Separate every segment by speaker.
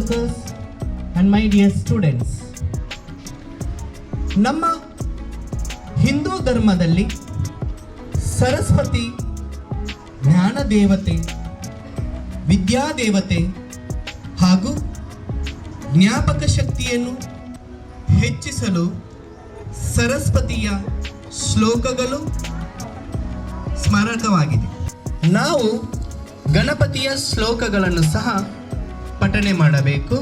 Speaker 1: professors and my dear students. ನಮ್ಮ ಹಿಂದೂ ಧರ್ಮದಲ್ಲಿ ಸರಸ್ವತಿ ಜ್ಞಾನ ದೇವತೆ, ವಿದ್ಯಾದೇವತೆ ಹಾಗೂ ಜ್ಞಾಪಕ ಶಕ್ತಿಯನ್ನು ಹೆಚ್ಚಿಸಲು ಸರಸ್ವತಿಯ ಶ್ಲೋಕಗಳು ಸ್ಮಾರಕವಾಗಿದೆ. ನಾವು ಗಣಪತಿಯ ಶ್ಲೋಕಗಳನ್ನು ಸಹ ಪಠನೆ ಮಾಡಬೇಕು.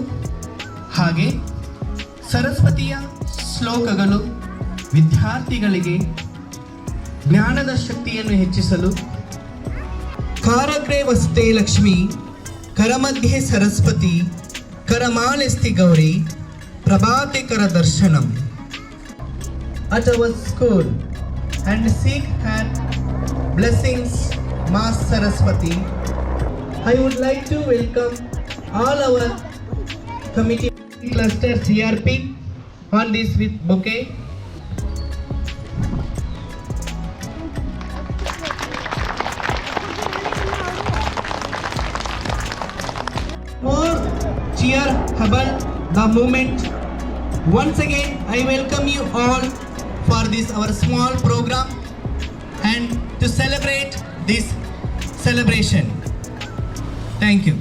Speaker 1: ಹಾಗೆ ಸರಸ್ವತಿಯ ಶ್ಲೋಕಗಳು ವಿದ್ಯಾರ್ಥಿಗಳಿಗೆ ಜ್ಞಾನದ ಶಕ್ತಿಯನ್ನು ಹೆಚ್ಚಿಸಲು ಕಾರಗ್ರೆ ವಸತೆ ಲಕ್ಷ್ಮಿ, ಕರಮಧ್ಯೆ ಸರಸ್ವತಿ, ಕರಮಾಲೆಸ್ತಿ ಗೌರಿ, ಪ್ರಭಾತೆ ಕರ ದರ್ಶನಂ at our school and seek her blessings, Ma Saraswati. I would like to welcome all our committee cluster CRP on this with bouquet. More cheer hubble the movement. Once again I welcome you all for this our small program and to celebrate this celebration. Thank you.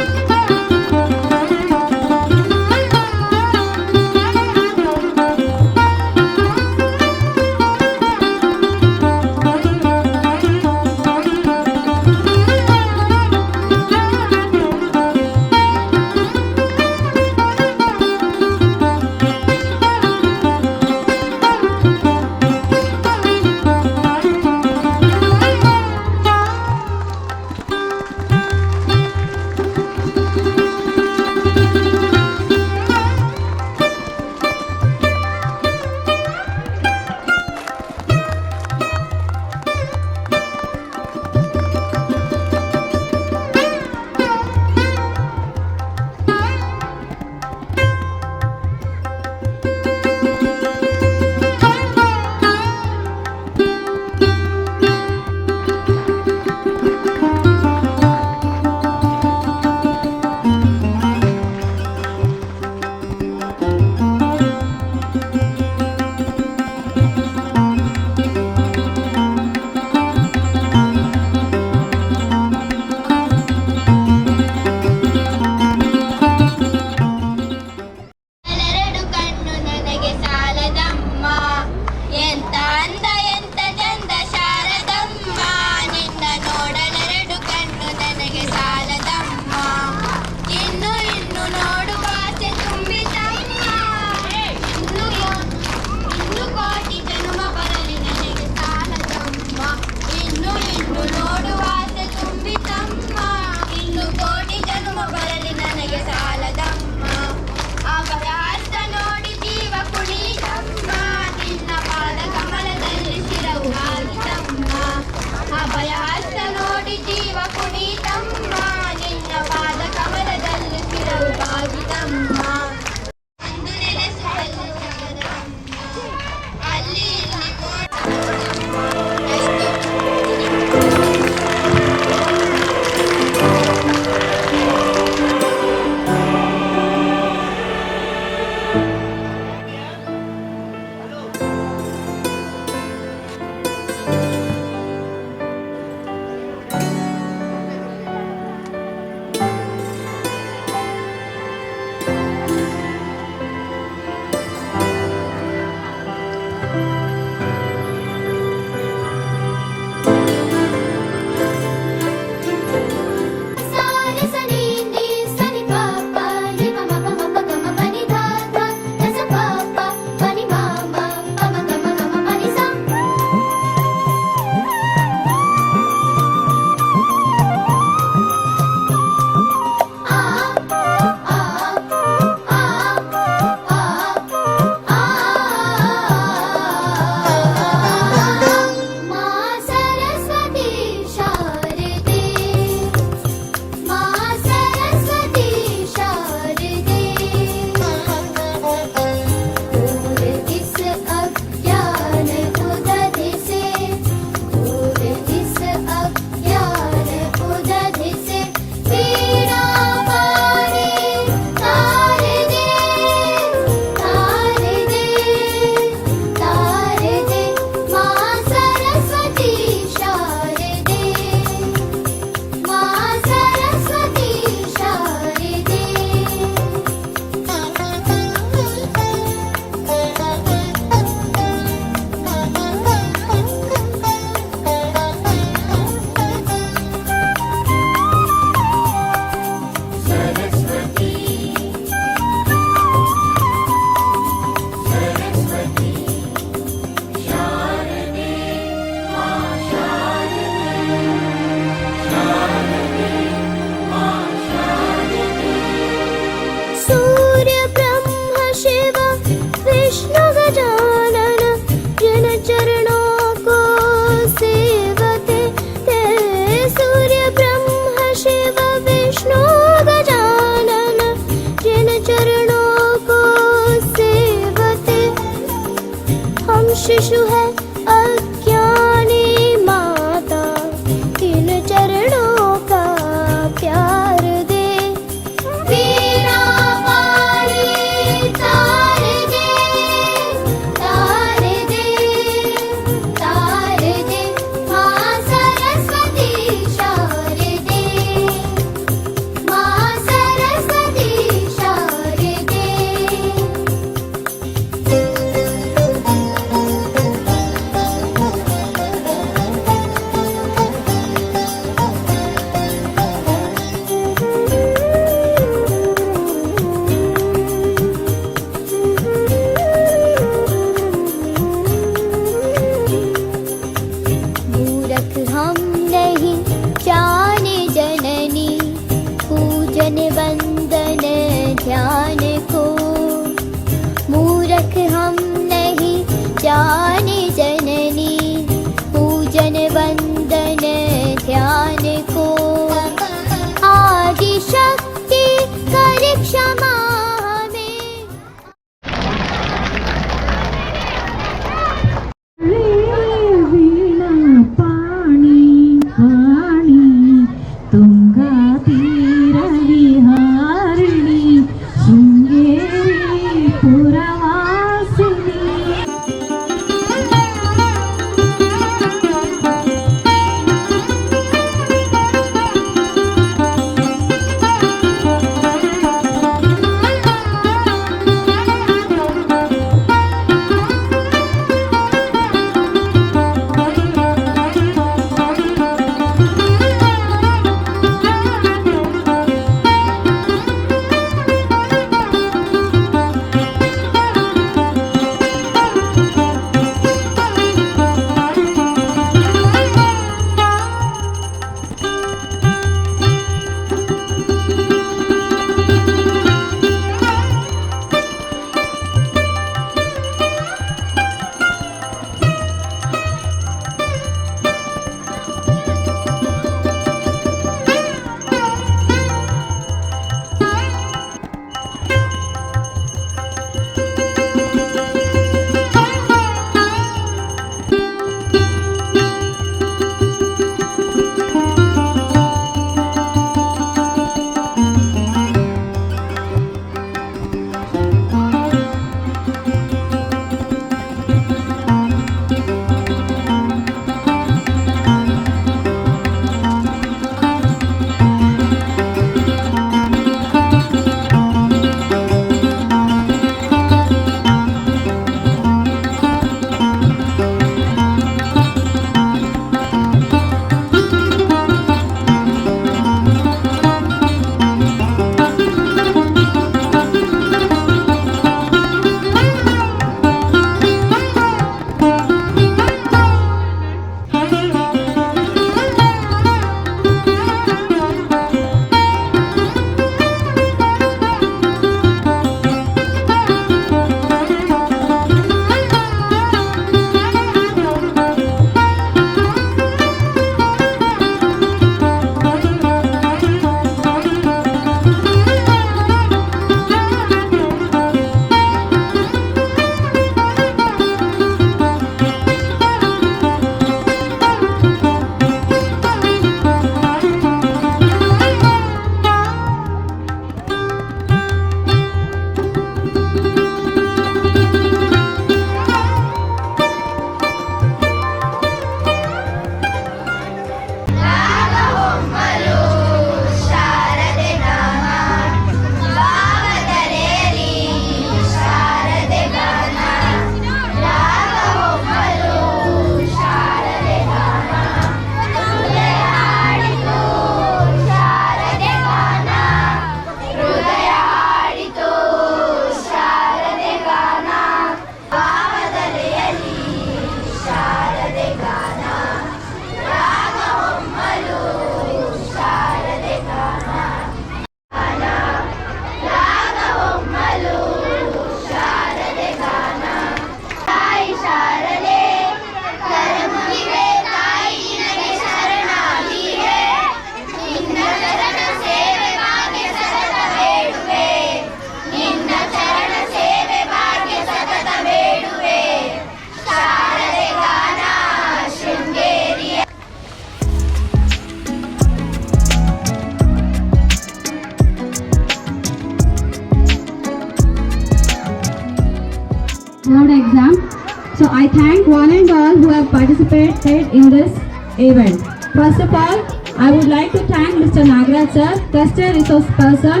Speaker 2: I thank one and all who have participated in this event. First of all, I would like to thank Mr. Nagraj sir, Cluster Resource Person,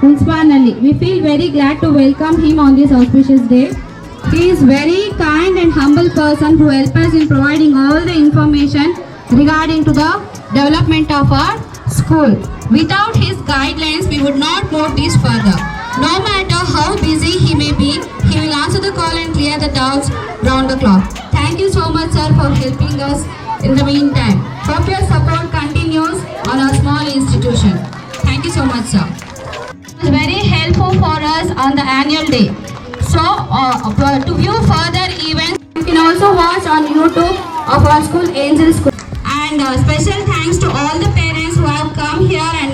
Speaker 2: Unspanali. We feel very glad to welcome him on this auspicious day. He is very kind and humble person who helps us in providing all the information regarding to the development of our school. Without his guidelines, we would not move this further. No matter how busy he may be, he will answer the call and clear the doubts round the clock. Thank you so much, sir, for helping us in the meantime. Hope your support continues on our small institution. Thank you so much, sir. It was very helpful for us on the annual day. So, to view further events, you can also watch on YouTube of our school, Angel School. And special thanks to all the parents who have come here and